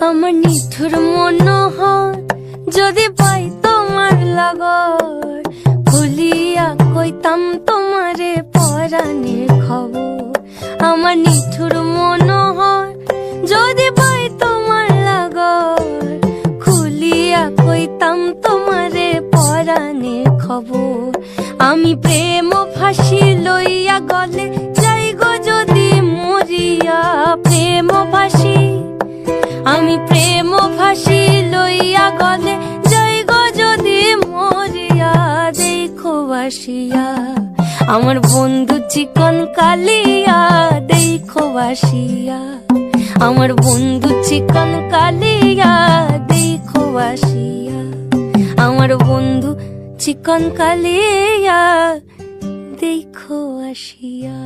আমার নিঠুর মনোহর যদি পাই তোমার লাগর, ভুলিয়া কইতাম তোমারে পরাণের খবর। আমার নিঠুর মনোহর যদি পাই তোমার লাগর, খুলিয়া কইতাম তোমারে পরাণের খবর। আমি প্রেম ফাঁসি লইয়া গলে যাই গো যদি মরিয়া, প্রেম ফাঁসি আমি প্রেম ফাঁসি লইয়া গলে যাই গো যদি মরিয়া। দেখো বাসিয়া আমার বন্ধু চিকন কালিয়া, দেখো বাসিয়া আমার বন্ধু চিকন কালিয়া, দেখো বাসিয়া আমার বন্ধু চিকন কালিয়া, দেখো আসিয়া।